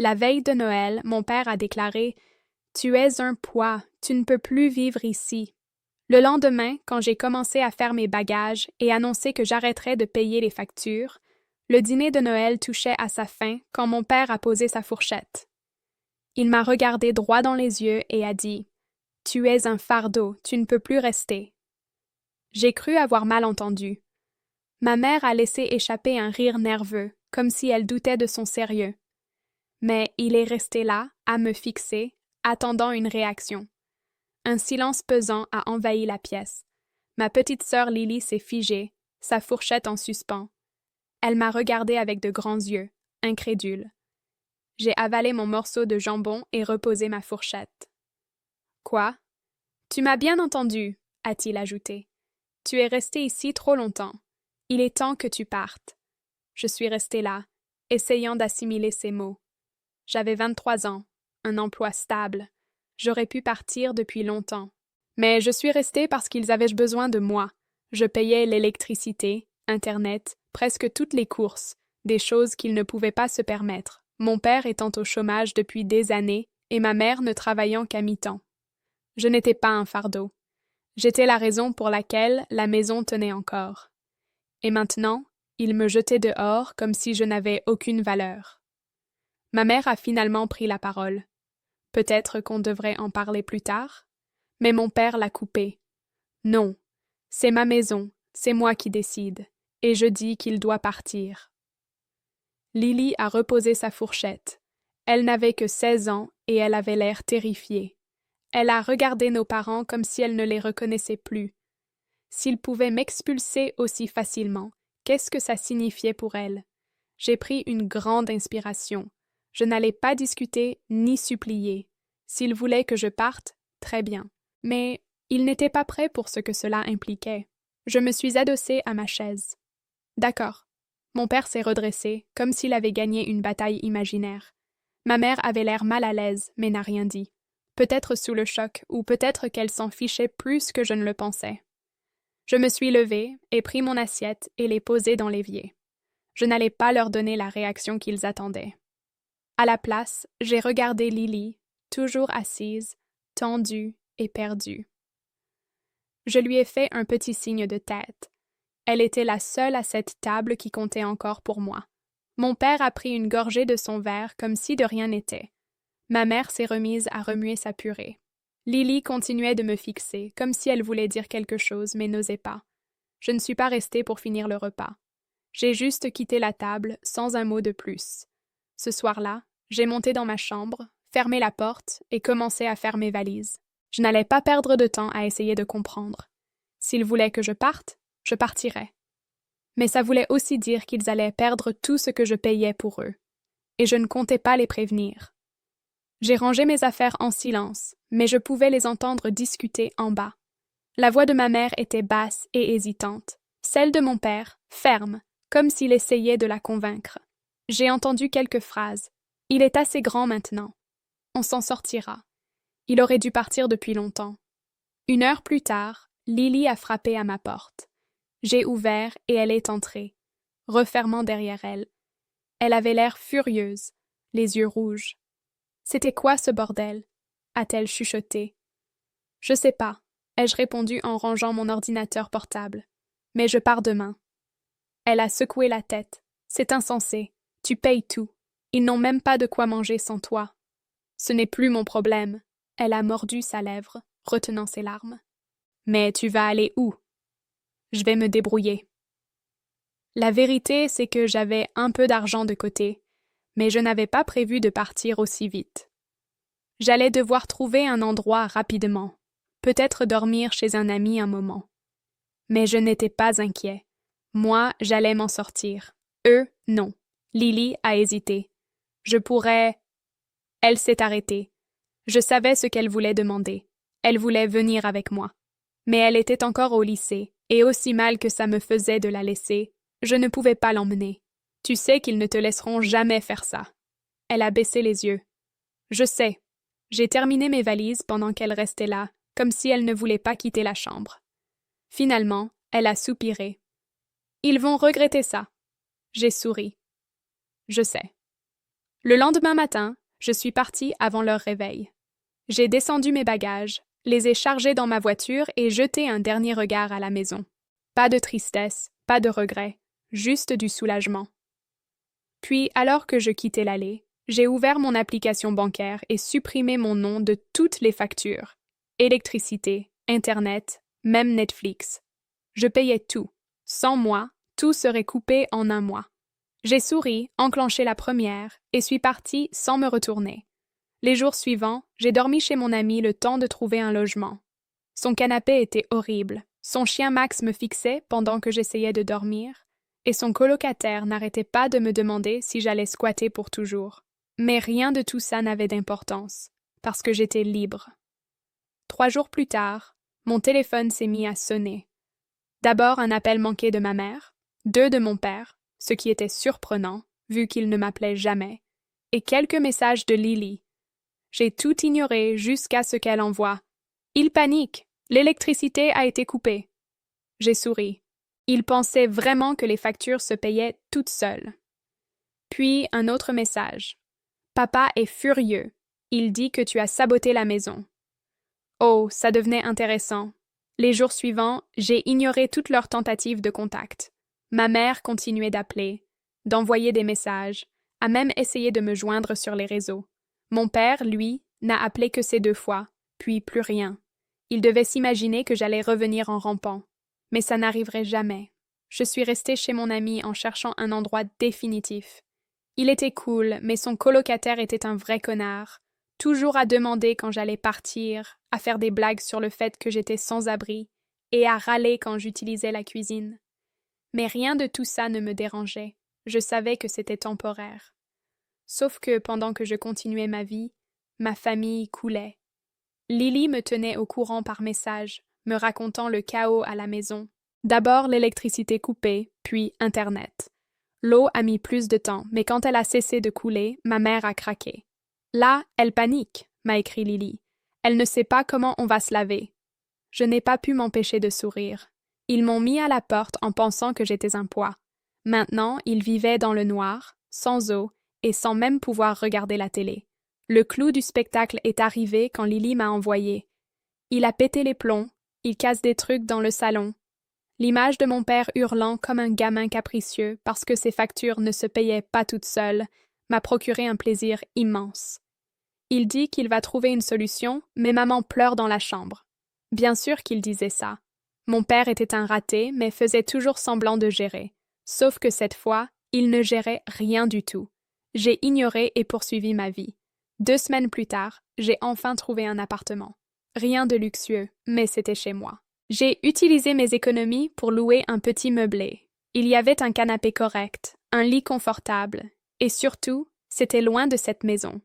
La veille de Noël, mon père a déclaré « Tu es un poids, tu ne peux plus vivre ici. » Le lendemain, quand j'ai commencé à faire mes bagages et annoncé que j'arrêterais de payer les factures, le dîner de Noël touchait à sa fin quand mon père a posé sa fourchette. Il m'a regardé droit dans les yeux et a dit « Tu es un fardeau, tu ne peux plus rester. » J'ai cru avoir mal entendu. Ma mère a laissé échapper un rire nerveux, comme si elle doutait de son sérieux. Mais il est resté là, à me fixer, attendant une réaction. Un silence pesant a envahi la pièce. Ma petite sœur Lily s'est figée, sa fourchette en suspens. Elle m'a regardé avec de grands yeux, incrédule. J'ai avalé mon morceau de jambon et reposé ma fourchette. « Quoi? Tu m'as bien entendu, a-t-il ajouté. Tu es resté ici trop longtemps. Il est temps que tu partes. » Je suis restée là, essayant d'assimiler ces mots. J'avais 23 ans, un emploi stable. J'aurais pu partir depuis longtemps. Mais je suis restée parce qu'ils avaient besoin de moi. Je payais l'électricité, Internet, presque toutes les courses, des choses qu'ils ne pouvaient pas se permettre, mon père étant au chômage depuis des années et ma mère ne travaillant qu'à mi-temps. Je n'étais pas un fardeau. J'étais la raison pour laquelle la maison tenait encore. Et maintenant, ils me jetaient dehors comme si je n'avais aucune valeur. Ma mère a finalement pris la parole. Peut-être qu'on devrait en parler plus tard, mais mon père l'a coupée. Non, c'est ma maison, c'est moi qui décide, et je dis qu'il doit partir. Lily a reposé sa fourchette. Elle n'avait que 16 ans et elle avait l'air terrifiée. Elle a regardé nos parents comme si elle ne les reconnaissait plus. S'ils pouvaient m'expulser aussi facilement, qu'est-ce que ça signifiait pour elle? J'ai pris une grande inspiration. Je n'allais pas discuter ni supplier. S'il voulait que je parte, très bien. Mais il n'était pas prêt pour ce que cela impliquait. Je me suis adossée à ma chaise. D'accord. Mon père s'est redressé, comme s'il avait gagné une bataille imaginaire. Ma mère avait l'air mal à l'aise, mais n'a rien dit. Peut-être sous le choc, ou peut-être qu'elle s'en fichait plus que je ne le pensais. Je me suis levée et pris mon assiette et l'ai posée dans l'évier. Je n'allais pas leur donner la réaction qu'ils attendaient. À la place, j'ai regardé Lily, toujours assise, tendue et perdue. Je lui ai fait un petit signe de tête. Elle était la seule à cette table qui comptait encore pour moi. Mon père a pris une gorgée de son verre comme si de rien n'était. Ma mère s'est remise à remuer sa purée. Lily continuait de me fixer, comme si elle voulait dire quelque chose, mais n'osait pas. Je ne suis pas restée pour finir le repas. J'ai juste quitté la table, sans un mot de plus. Ce soir-là, j'ai monté dans ma chambre, fermé la porte et commencé à faire mes valises. Je n'allais pas perdre de temps à essayer de comprendre. S'ils voulaient que je parte, je partirais. Mais ça voulait aussi dire qu'ils allaient perdre tout ce que je payais pour eux. Et je ne comptais pas les prévenir. J'ai rangé mes affaires en silence, mais je pouvais les entendre discuter en bas. La voix de ma mère était basse et hésitante. Celle de mon père, ferme, comme s'il essayait de la convaincre. J'ai entendu quelques phrases. Il est assez grand maintenant. On s'en sortira. Il aurait dû partir depuis longtemps. 1 heure plus tard, Lily a frappé à ma porte. J'ai ouvert et elle est entrée, refermant derrière elle. Elle avait l'air furieuse, les yeux rouges. C'était quoi ce bordel? A-t-elle chuchoté. Je sais pas, ai-je répondu en rangeant mon ordinateur portable. Mais je pars demain. Elle a secoué la tête. C'est insensé. Tu payes tout. Ils n'ont même pas de quoi manger sans toi. Ce n'est plus mon problème. Elle a mordu sa lèvre, retenant ses larmes. Mais tu vas aller où? Je vais me débrouiller. La vérité, c'est que j'avais un peu d'argent de côté, mais je n'avais pas prévu de partir aussi vite. J'allais devoir trouver un endroit rapidement, peut-être dormir chez un ami un moment. Mais je n'étais pas inquiet. Moi, j'allais m'en sortir. Eux, non. Lily a hésité. Je pourrais... Elle s'est arrêtée. Je savais ce qu'elle voulait demander. Elle voulait venir avec moi. Mais elle était encore au lycée, et aussi mal que ça me faisait de la laisser, je ne pouvais pas l'emmener. Tu sais qu'ils ne te laisseront jamais faire ça. Elle a baissé les yeux. Je sais. J'ai terminé mes valises pendant qu'elle restait là, comme si elle ne voulait pas quitter la chambre. Finalement, elle a soupiré. Ils vont regretter ça. J'ai souri. Je sais. Le lendemain matin, je suis partie avant leur réveil. J'ai descendu mes bagages, les ai chargés dans ma voiture et jeté un dernier regard à la maison. Pas de tristesse, pas de regret, juste du soulagement. Puis, alors que je quittais l'allée, j'ai ouvert mon application bancaire et supprimé mon nom de toutes les factures. Électricité, Internet, même Netflix. Je payais tout. Sans moi, tout serait coupé en un mois. J'ai souri, enclenché la première, et suis partie sans me retourner. Les jours suivants, j'ai dormi chez mon ami le temps de trouver un logement. Son canapé était horrible. Son chien Max me fixait pendant que j'essayais de dormir, et son colocataire n'arrêtait pas de me demander si j'allais squatter pour toujours. Mais rien de tout ça n'avait d'importance, parce que j'étais libre. 3 jours plus tard, mon téléphone s'est mis à sonner. D'abord un appel manqué de ma mère, 2 de mon père, ce qui était surprenant, vu qu'il ne m'appelait jamais, et quelques messages de Lily. J'ai tout ignoré jusqu'à ce qu'elle envoie. « Il panique! L'électricité a été coupée. » J'ai souri. Il pensait vraiment que les factures se payaient toutes seules. Puis un autre message. « Papa est furieux. Il dit que tu as saboté la maison. » Oh, ça devenait intéressant. Les jours suivants, j'ai ignoré toutes leurs tentatives de contact. Ma mère continuait d'appeler, d'envoyer des messages, a même essayé de me joindre sur les réseaux. Mon père, lui, n'a appelé que ces 2 fois, puis plus rien. Il devait s'imaginer que j'allais revenir en rampant. Mais ça n'arriverait jamais. Je suis restée chez mon ami en cherchant un endroit définitif. Il était cool, mais son colocataire était un vrai connard. Toujours à demander quand j'allais partir, à faire des blagues sur le fait que j'étais sans abri, et à râler quand j'utilisais la cuisine. Mais rien de tout ça ne me dérangeait. Je savais que c'était temporaire. Sauf que pendant que je continuais ma vie, ma famille coulait. Lily me tenait au courant par message, me racontant le chaos à la maison. D'abord l'électricité coupée, puis Internet. L'eau a mis plus de temps, mais quand elle a cessé de couler, ma mère a craqué. Là, elle panique, m'a écrit Lily. Elle ne sait pas comment on va se laver. Je n'ai pas pu m'empêcher de sourire. Ils m'ont mis à la porte en pensant que j'étais un poids. Maintenant, ils vivaient dans le noir, sans eau, et sans même pouvoir regarder la télé. Le clou du spectacle est arrivé quand Lily m'a envoyé. Il a pété les plombs, il casse des trucs dans le salon. L'image de mon père hurlant comme un gamin capricieux parce que ses factures ne se payaient pas toutes seules m'a procuré un plaisir immense. Il dit qu'il va trouver une solution, mais maman pleure dans la chambre. Bien sûr qu'il disait ça. Mon père était un raté, mais faisait toujours semblant de gérer. Sauf que cette fois, il ne gérait rien du tout. J'ai ignoré et poursuivi ma vie. 2 semaines plus tard, j'ai enfin trouvé un appartement. Rien de luxueux, mais c'était chez moi. J'ai utilisé mes économies pour louer un petit meublé. Il y avait un canapé correct, un lit confortable, et surtout, c'était loin de cette maison.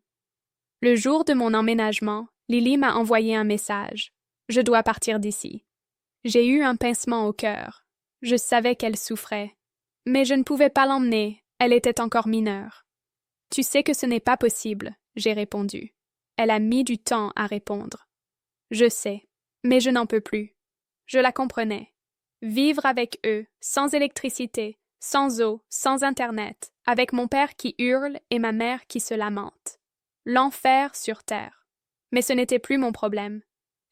Le jour de mon emménagement, Lily m'a envoyé un message. « Je dois partir d'ici. » J'ai eu un pincement au cœur. Je savais qu'elle souffrait. Mais je ne pouvais pas l'emmener, elle était encore mineure. « Tu sais que ce n'est pas possible, » j'ai répondu. Elle a mis du temps à répondre. « Je sais, mais je n'en peux plus. » Je la comprenais. Vivre avec eux, sans électricité, sans eau, sans Internet, avec mon père qui hurle et ma mère qui se lamente. L'enfer sur terre. Mais ce n'était plus mon problème.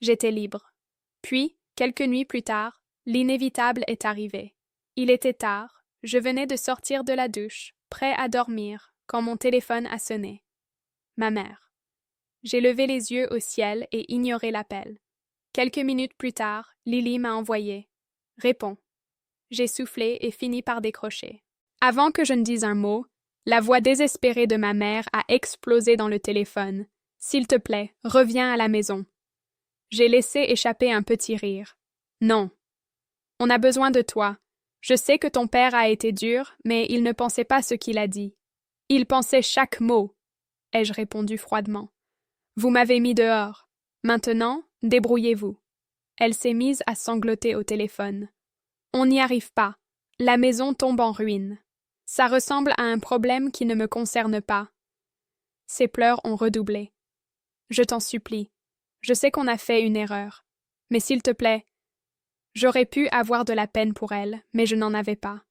J'étais libre. Puis, quelques nuits plus tard, l'inévitable est arrivé. Il était tard, je venais de sortir de la douche, prêt à dormir, quand mon téléphone a sonné. Ma mère. J'ai levé les yeux au ciel et ignoré l'appel. Quelques minutes plus tard, Lily m'a envoyé. « Réponds. » J'ai soufflé et fini par décrocher. Avant que je ne dise un mot, la voix désespérée de ma mère a explosé dans le téléphone. « S'il te plaît, reviens à la maison. » J'ai laissé échapper un petit rire. « Non. On a besoin de toi. Je sais que ton père a été dur, mais il ne pensait pas ce qu'il a dit. Il pensait chaque mot. » ai-je répondu froidement. « Vous m'avez mis dehors. Maintenant, débrouillez-vous. » Elle s'est mise à sangloter au téléphone. « On n'y arrive pas. La maison tombe en ruine. Ça ressemble à un problème qui ne me concerne pas. » Ses pleurs ont redoublé. « Je t'en supplie. Je sais qu'on a fait une erreur. Mais s'il te plaît. » J'aurais pu avoir de la peine pour elle, mais je n'en avais pas.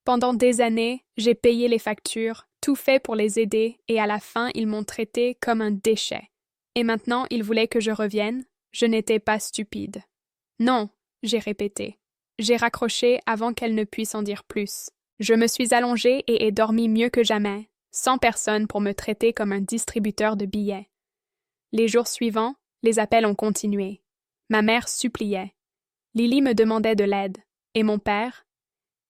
Pendant des années, j'ai payé les factures, tout fait pour les aider et à la fin ils m'ont traité comme un déchet. Et maintenant ils voulaient que je revienne? Je n'étais pas stupide. Non, j'ai répété. J'ai raccroché avant qu'elle ne puisse en dire plus. Je me suis allongée et ai dormi mieux que jamais, sans personne pour me traiter comme un distributeur de billets. Les jours suivants, les appels ont continué. Ma mère suppliait. Lily me demandait de l'aide. Et mon père?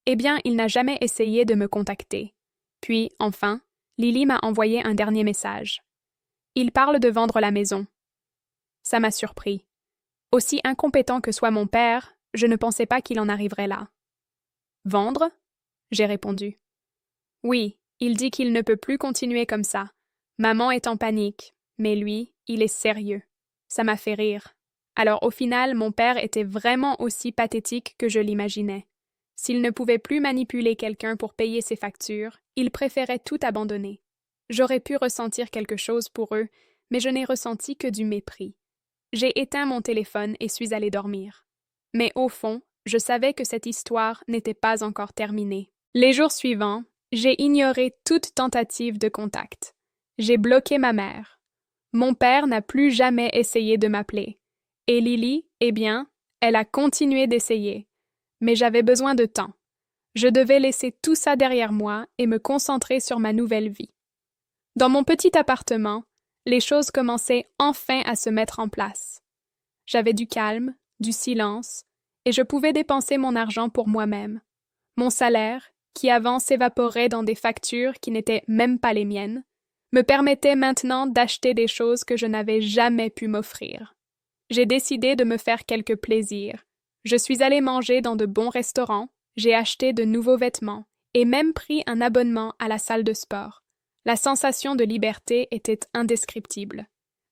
Eh bien, il n'a jamais essayé de me contacter. Puis, enfin, Lily m'a envoyé un dernier message. Il parle de vendre la maison. Ça m'a surpris. Aussi incompétent que soit mon père, je ne pensais pas qu'il en arriverait là. Vendre? J'ai répondu. Oui, il dit qu'il ne peut plus continuer comme ça. Maman est en panique, mais lui, il est sérieux. Ça m'a fait rire. Alors au final, mon père était vraiment aussi pathétique que je l'imaginais. S'il ne pouvait plus manipuler quelqu'un pour payer ses factures, il préférait tout abandonner. J'aurais pu ressentir quelque chose pour eux, mais je n'ai ressenti que du mépris. J'ai éteint mon téléphone et suis allée dormir. Mais au fond, je savais que cette histoire n'était pas encore terminée. Les jours suivants, j'ai ignoré toute tentative de contact. J'ai bloqué ma mère. Mon père n'a plus jamais essayé de m'appeler. Et Lily, eh bien, elle a continué d'essayer. Mais j'avais besoin de temps. Je devais laisser tout ça derrière moi et me concentrer sur ma nouvelle vie. Dans mon petit appartement, les choses commençaient enfin à se mettre en place. J'avais du calme, du silence, et je pouvais dépenser mon argent pour moi-même. Mon salaire, qui avant s'évaporait dans des factures qui n'étaient même pas les miennes, me permettait maintenant d'acheter des choses que je n'avais jamais pu m'offrir. J'ai décidé de me faire quelques plaisirs. Je suis allée manger dans de bons restaurants, j'ai acheté de nouveaux vêtements et même pris un abonnement à la salle de sport. La sensation de liberté était indescriptible.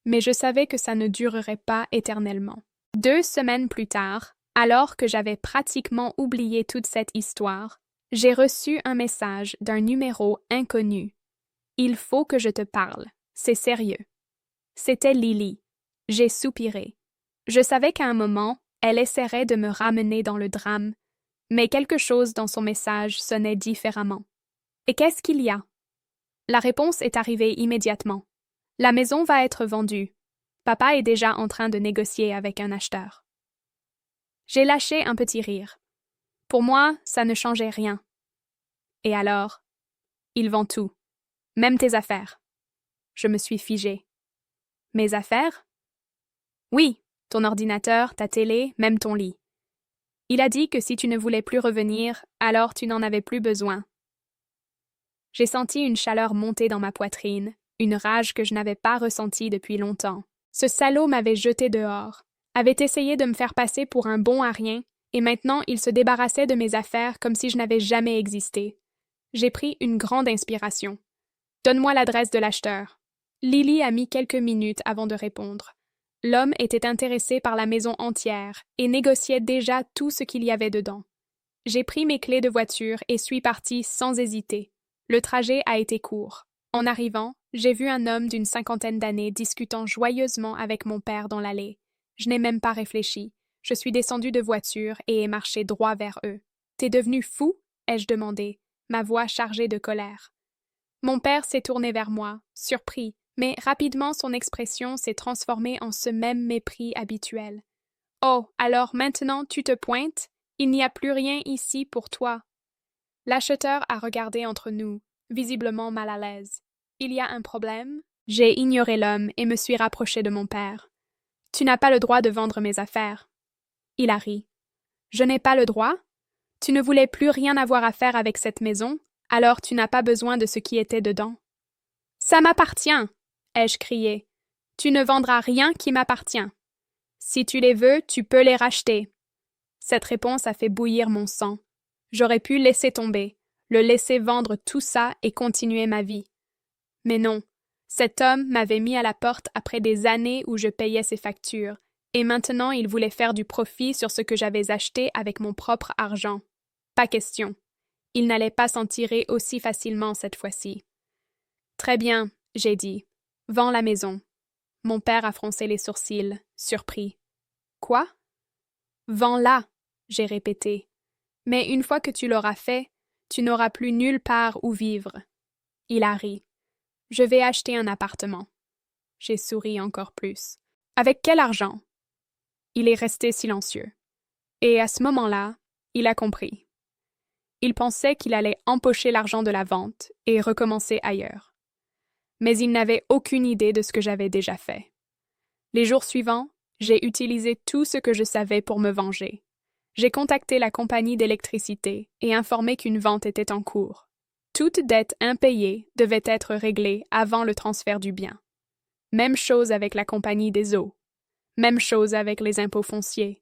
Mais je savais que ça ne durerait pas éternellement. 2 semaines plus tard, alors que j'avais pratiquement oublié toute cette histoire, j'ai reçu un message d'un numéro inconnu. « Il faut que je te parle. C'est sérieux. » C'était Lily. J'ai soupiré. Je savais qu'à un moment, elle essaierait de me ramener dans le drame, mais quelque chose dans son message sonnait différemment. « Et qu'est-ce qu'il y a? » La réponse est arrivée immédiatement. « La maison va être vendue. Papa est déjà en train de négocier avec un acheteur. » J'ai lâché un petit rire. Pour moi, ça ne changeait rien. Et alors? Il vend tout, même tes affaires. Je me suis figée. Mes affaires? Oui, ton ordinateur, ta télé, même ton lit. Il a dit que si tu ne voulais plus revenir, alors tu n'en avais plus besoin. J'ai senti une chaleur monter dans ma poitrine, une rage que je n'avais pas ressentie depuis longtemps. Ce salaud m'avait jeté dehors, avait essayé de me faire passer pour un bon à rien, et maintenant il se débarrassait de mes affaires comme si je n'avais jamais existé. J'ai pris une grande inspiration. Donne-moi l'adresse de l'acheteur. Lily a mis quelques minutes avant de répondre. L'homme était intéressé par la maison entière et négociait déjà tout ce qu'il y avait dedans. J'ai pris mes clés de voiture et suis partie sans hésiter. Le trajet a été court. En arrivant, j'ai vu un homme d'une 50aine d'années discutant joyeusement avec mon père dans l'allée. Je n'ai même pas réfléchi. Je suis descendue de voiture et ai marché droit vers eux. « T'es devenu fou? » ai-je demandé, ma voix chargée de colère. Mon père s'est tourné vers moi, surpris, mais rapidement son expression s'est transformée en ce même mépris habituel. « Oh, alors maintenant tu te pointes? Il n'y a plus rien ici pour toi. » L'acheteur a regardé entre nous, visiblement mal à l'aise. « Il y a un problème? » J'ai ignoré l'homme et me suis rapprochée de mon père. « Tu n'as pas le droit de vendre mes affaires. » Il a ri. « Je n'ai pas le droit? Tu ne voulais plus rien avoir à faire avec cette maison, alors tu n'as pas besoin de ce qui était dedans. »« Ça m'appartient !» ai-je crié. « Tu ne vendras rien qui m'appartient. Si tu les veux, tu peux les racheter. » Cette réponse a fait bouillir mon sang. J'aurais pu laisser tomber, le laisser vendre tout ça et continuer ma vie. Mais non, cet homme m'avait mis à la porte après des années où je payais ses factures, et maintenant il voulait faire du profit sur ce que j'avais acheté avec mon propre argent. Pas question. Il n'allait pas s'en tirer aussi facilement cette fois-ci. « Très bien, » j'ai dit. « Vends la maison. » Mon père a froncé les sourcils, surpris. « Quoi? »« Vends-la, » j'ai répété. « Mais une fois que tu l'auras fait, tu n'auras plus nulle part où vivre. » Il a ri. Je vais acheter un appartement. J'ai souri encore plus. Avec quel argent? Il est resté silencieux. Et à ce moment-là, il a compris. Il pensait qu'il allait empocher l'argent de la vente et recommencer ailleurs. Mais il n'avait aucune idée de ce que j'avais déjà fait. Les jours suivants, j'ai utilisé tout ce que je savais pour me venger. J'ai contacté la compagnie d'électricité et informé qu'une vente était en cours. Toute dette impayée devait être réglée avant le transfert du bien. Même chose avec la compagnie des eaux. Même chose avec les impôts fonciers.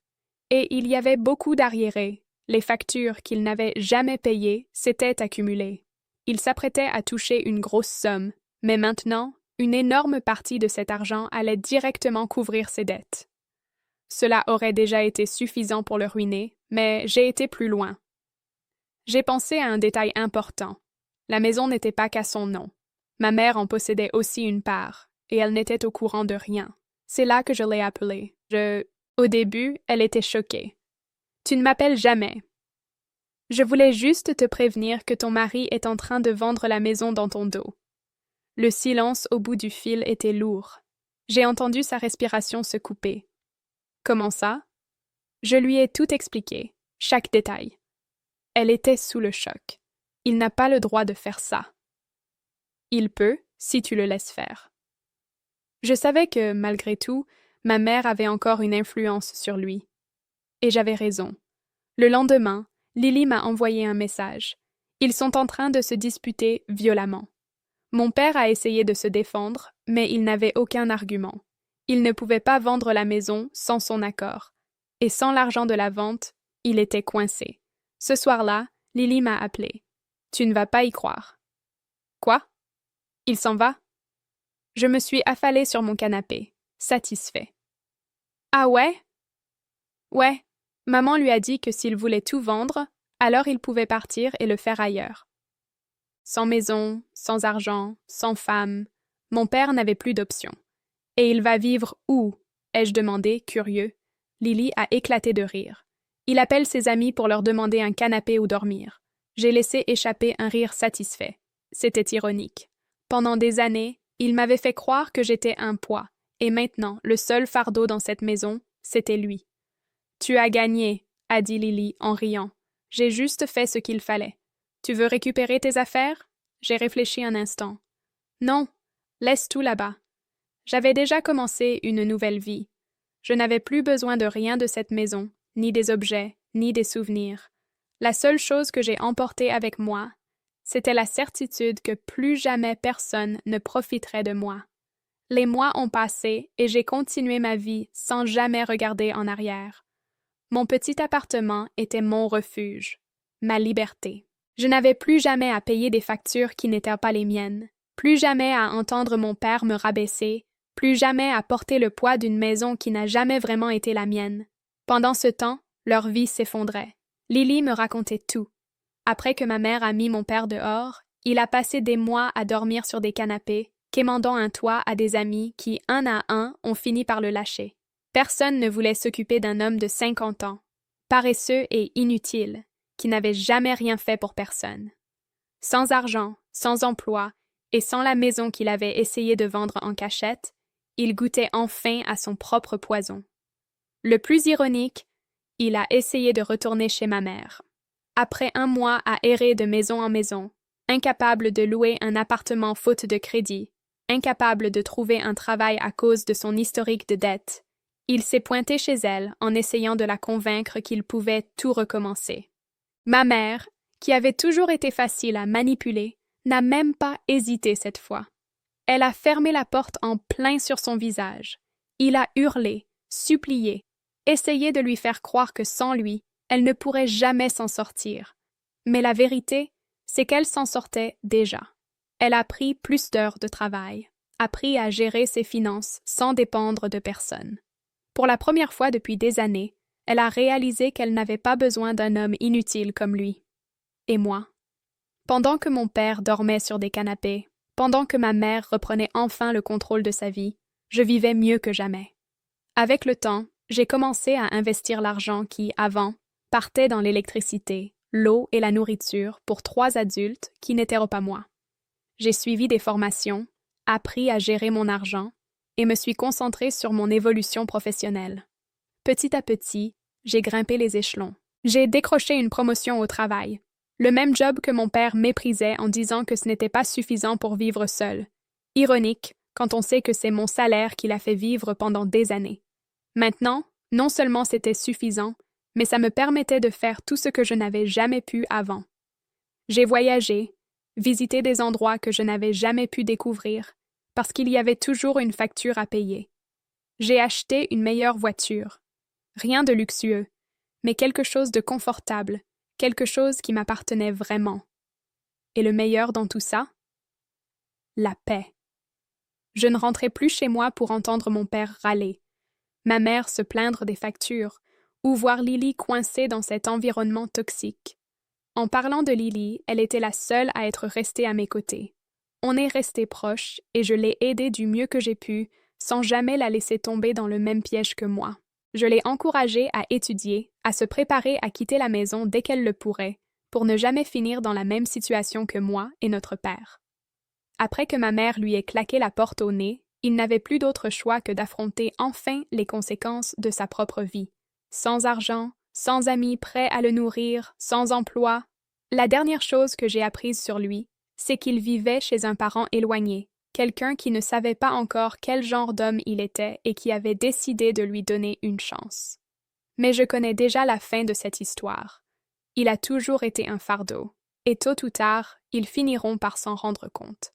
Et il y avait beaucoup d'arriérés. Les factures qu'il n'avait jamais payées s'étaient accumulées. Il s'apprêtait à toucher une grosse somme, mais maintenant, une énorme partie de cet argent allait directement couvrir ses dettes. Cela aurait déjà été suffisant pour le ruiner, mais j'ai été plus loin. J'ai pensé à un détail important. La maison n'était pas qu'à son nom. Ma mère en possédait aussi une part, et elle n'était au courant de rien. C'est là que je l'ai appelée. Au début, elle était choquée. « Tu ne m'appelles jamais. Je voulais juste te prévenir que ton mari est en train de vendre la maison dans ton dos. » Le silence au bout du fil était lourd. J'ai entendu sa respiration se couper. « Comment ça? » Je lui ai tout expliqué, chaque détail. Elle était sous le choc. Il n'a pas le droit de faire ça. Il peut, si tu le laisses faire. Je savais que, malgré tout, ma mère avait encore une influence sur lui. Et j'avais raison. Le lendemain, Lily m'a envoyé un message. Ils sont en train de se disputer violemment. Mon père a essayé de se défendre, mais il n'avait aucun argument. Il ne pouvait pas vendre la maison sans son accord. Et sans l'argent de la vente, il était coincé. Ce soir-là, Lily m'a appelé. « Tu ne vas pas y croire. »« Quoi? Il s'en va? » Je me suis affalée sur mon canapé, satisfait. « Ah ouais? » « Ouais, maman lui a dit que s'il voulait tout vendre, alors il pouvait partir et le faire ailleurs. » Sans maison, sans argent, sans femme, mon père n'avait plus d'option. « Et il va vivre où? » ai-je demandé, curieux. Lily a éclaté de rire. Il appelle ses amis pour leur demander un canapé où dormir. J'ai laissé échapper un rire satisfait. C'était ironique. Pendant des années, il m'avait fait croire que j'étais un poids, et maintenant, le seul fardeau dans cette maison, c'était lui. « Tu as gagné, » a dit Lily en riant. « J'ai juste fait ce qu'il fallait. Tu veux récupérer tes affaires? » J'ai réfléchi un instant. « Non, laisse tout là-bas. J'avais déjà commencé une nouvelle vie. Je n'avais plus besoin de rien de cette maison, ni des objets, ni des souvenirs. La seule chose que j'ai emportée avec moi, c'était la certitude que plus jamais personne ne profiterait de moi. Les mois ont passé et j'ai continué ma vie sans jamais regarder en arrière. Mon petit appartement était mon refuge, ma liberté. Je n'avais plus jamais à payer des factures qui n'étaient pas les miennes, plus jamais à entendre mon père me rabaisser, plus jamais à porter le poids d'une maison qui n'a jamais vraiment été la mienne. Pendant ce temps, leur vie s'effondrait. Lily me racontait tout. Après que ma mère a mis mon père dehors, il a passé des mois à dormir sur des canapés, quémandant un toit à des amis qui, un à un, ont fini par le lâcher. Personne ne voulait s'occuper d'un homme de 50 ans, paresseux et inutile, qui n'avait jamais rien fait pour personne. Sans argent, sans emploi, et sans la maison qu'il avait essayé de vendre en cachette, il goûtait enfin à son propre poison. Le plus ironique, il a essayé de retourner chez ma mère. Après un mois à errer de maison en maison, incapable de louer un appartement faute de crédit, incapable de trouver un travail à cause de son historique de dette, il s'est pointé chez elle en essayant de la convaincre qu'il pouvait tout recommencer. Ma mère, qui avait toujours été facile à manipuler, n'a même pas hésité cette fois. Elle a fermé la porte en plein sur son visage. Il a hurlé, supplié, essayé de lui faire croire que sans lui, elle ne pourrait jamais s'en sortir. Mais la vérité, c'est qu'elle s'en sortait déjà. Elle a pris plus d'heures de travail, appris à gérer ses finances sans dépendre de personne. Pour la première fois depuis des années, elle a réalisé qu'elle n'avait pas besoin d'un homme inutile comme lui. Et moi? Pendant que mon père dormait sur des canapés, pendant que ma mère reprenait enfin le contrôle de sa vie, je vivais mieux que jamais. Avec le temps, j'ai commencé à investir l'argent qui, avant, partait dans l'électricité, l'eau et la nourriture pour 3 adultes qui n'étaient pas moi. J'ai suivi des formations, appris à gérer mon argent et me suis concentrée sur mon évolution professionnelle. Petit à petit, j'ai grimpé les échelons. J'ai décroché une promotion au travail, le même job que mon père méprisait en disant que ce n'était pas suffisant pour vivre seul. Ironique, quand on sait que c'est mon salaire qui l'a fait vivre pendant des années. Maintenant, non seulement c'était suffisant, mais ça me permettait de faire tout ce que je n'avais jamais pu avant. J'ai voyagé, visité des endroits que je n'avais jamais pu découvrir, parce qu'il y avait toujours une facture à payer. J'ai acheté une meilleure voiture. Rien de luxueux, mais quelque chose de confortable, quelque chose qui m'appartenait vraiment. Et le meilleur dans tout ça? La paix. Je ne rentrais plus chez moi pour entendre mon père râler, ma mère se plaindre des factures, ou voir Lily coincée dans cet environnement toxique. En parlant de Lily, elle était la seule à être restée à mes côtés. On est restés proches et je l'ai aidée du mieux que j'ai pu, sans jamais la laisser tomber dans le même piège que moi. Je l'ai encouragée à étudier, à se préparer à quitter la maison dès qu'elle le pourrait, pour ne jamais finir dans la même situation que moi et notre père. Après que ma mère lui ait claqué la porte au nez, il n'avait plus d'autre choix que d'affronter enfin les conséquences de sa propre vie. Sans argent, sans amis prêts à le nourrir, sans emploi. La dernière chose que j'ai apprise sur lui, c'est qu'il vivait chez un parent éloigné, quelqu'un qui ne savait pas encore quel genre d'homme il était et qui avait décidé de lui donner une chance. Mais je connais déjà la fin de cette histoire. Il a toujours été un fardeau, et tôt ou tard, ils finiront par s'en rendre compte.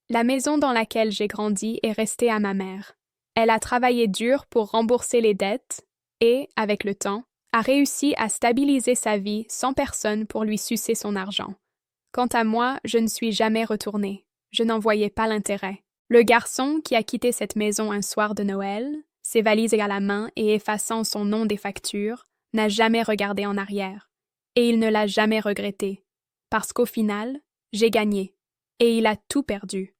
La maison dans laquelle j'ai grandi est restée à ma mère. Elle a travaillé dur pour rembourser les dettes et, avec le temps, a réussi à stabiliser sa vie sans personne pour lui sucer son argent. Quant à moi, je ne suis jamais retournée. Je n'en voyais pas l'intérêt. Le garçon qui a quitté cette maison un soir de Noël, ses valises à la main et effaçant son nom des factures, n'a jamais regardé en arrière. Et il ne l'a jamais regretté. Parce qu'au final, j'ai gagné. Et il a tout perdu.